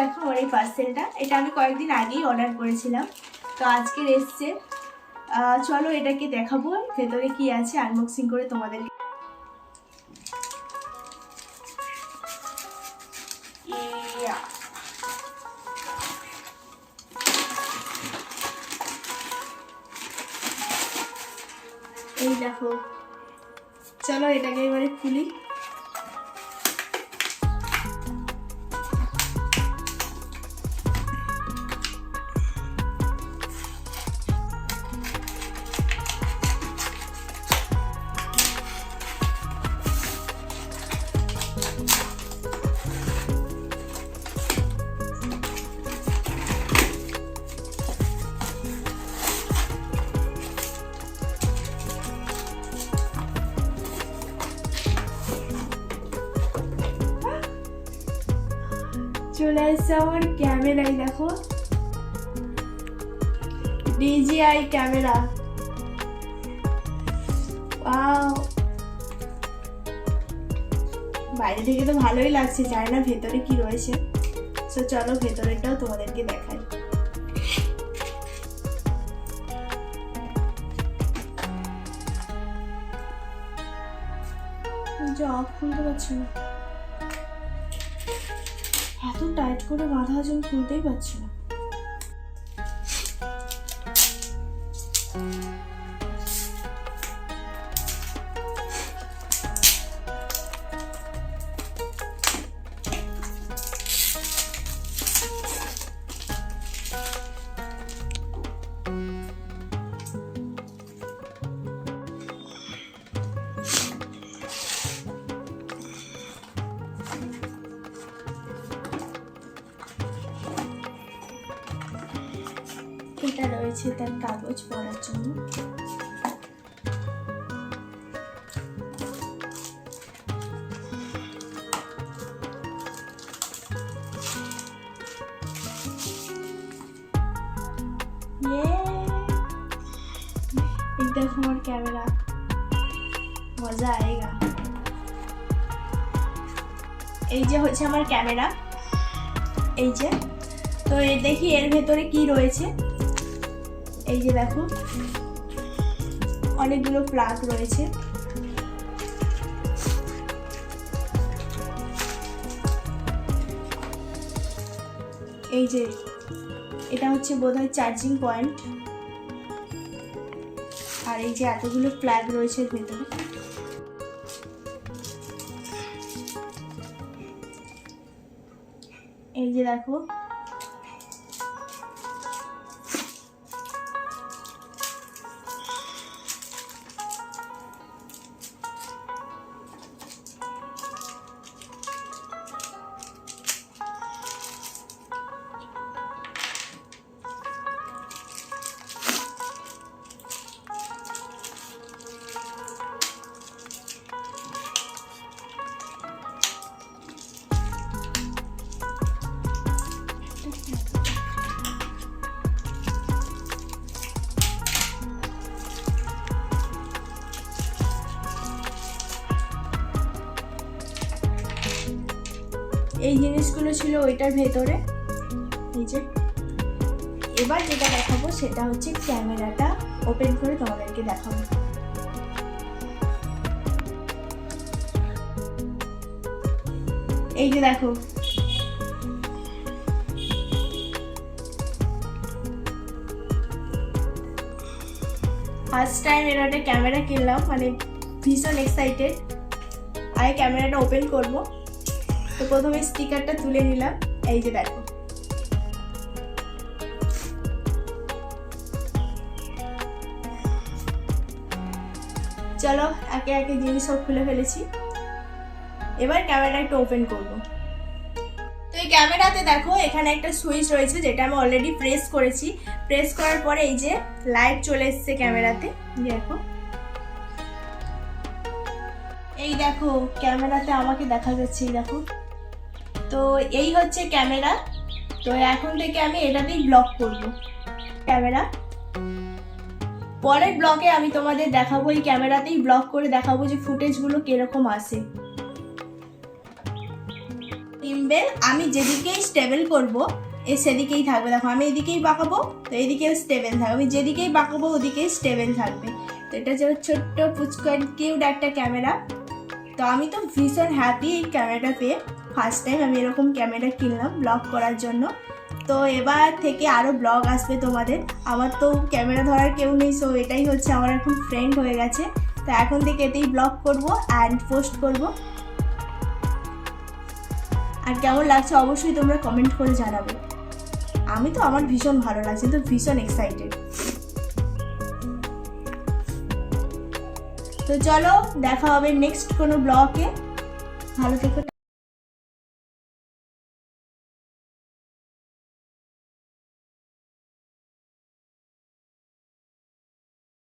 দেখো আমার এই পার্সেলটা, এটা আমি কয়েকদিন আগেই অর্ডার করেছিলাম, তো আজকে এসছে। চলো এটাকে দেখাবো ভেতরে কি আছে, আনবক্সিং করে তোমাদেরকে। এই দেখো, চলো এটাকে এবারে খুলি। চলে এসছে আমার ক্যামেরাই, দেখো DJI ক্যামেরা। ওয়াও, বাইরে থেকে তো ভালোই লাগছে, জানি না ভেতরে কি রয়েছে। তো চলো ভেতরেরটাও তোমাদেরকে দেখাই। যা খুলতে পারছি না, এত টাইট করে বাঁধা আছে, আমি খুলতেই পারছি না। এটা রয়েছে তার কাগজ পড়ার জন্য। দেখো আমার ক্যামেরা, মজা আয়েগা। এই যে হচ্ছে আমার ক্যামেরা, এই যে। তো দেখি এর ভেতরে কি রয়েছে। এই যে দেখো অনেকগুলো প্লাগ রয়েছে। এই যে এটা হচ্ছে বোধহয় চার্জিং পয়েন্ট। আর এই যে এতগুলো প্লাগ রয়েছে ভেতরে। এই যে দেখো, এই জিনিসগুলো ছিল ওইটার ভেতরে। এই যে এবার যেটা দেখাবো সেটা হচ্ছে ক্যামেরাটা ওপেন করে তোমাদেরকে দেখাবো। এই যে দেখো, ফার্স্ট টাইম এর একটা ক্যামেরা কিনলাম, মানে ভীষণ এক্সাইটেড। আগে ক্যামেরাটা ওপেন করব, তো প্রথমে স্টিকারটা তুলে নিলাম। এই যে দেখো, চলো একে একে জিনিস সব খুলে ফেলেছি। এবার ক্যামেরাটা একটু ওপেন করব। তো এই ক্যামেরাতে দেখো এখানে একটা সুইচ রয়েছে, যেটা আমি অলরেডি প্রেস করেছি। প্রেস করার পরে এই যে লাইট চলে এসছে ক্যামেরাতে, দেখো। এই দেখো ক্যামেরাতে আমাকে দেখা যাচ্ছে, এই দেখো। তো এই হচ্ছে ক্যামেরা। তো এখন থেকে আমি এটাতেই ব্লগ করব ক্যামেরা। পরের ব্লগে আমি তোমাদের দেখাবো, এই ক্যামেরাতেই ব্লগ করে দেখাবো যে ফুটেজগুলো কিরকম আসে। গিম্বেল আমি যেদিকেই স্টেবল করব সেদিকেই থাকবে। দেখো আমি এদিকেই বাঁকাবো তো এদিকেও স্টেবল থাকবে, আমি যেদিকেই বাঁকাবো ওদিকেই স্টেবল থাকবে। তো এটা হচ্ছে ছোট্ট পুচকন কিউট একটা ক্যামেরা। তো আমি তো ভীষণ হ্যাপি এই ক্যামেরাটা পেয়ে। ফার্স্ট টাইম আমি এরকম ক্যামেরা কিনলাম ব্লগ করার জন্য। তো এবার থেকে আরও ব্লগ আসবে তোমাদের। আমার তো ক্যামেরা ধরার কেউ নেই, সো এটাই হচ্ছে আমার এখন ফ্রেন্ড হয়ে গেছে। তো এখন থেকে এতেই ব্লগ করব অ্যান্ড পোস্ট করব। আর কেমন লাগছে অবশ্যই তোমরা কমেন্ট করে জানাবে। আমি তো আমার ভীষণ ভালো লাগছে, তো ভীষণ এক্সাইটেড। তো চলো দেখা হবে নেক্সট কোনো ব্লগে। ভালো থেকো।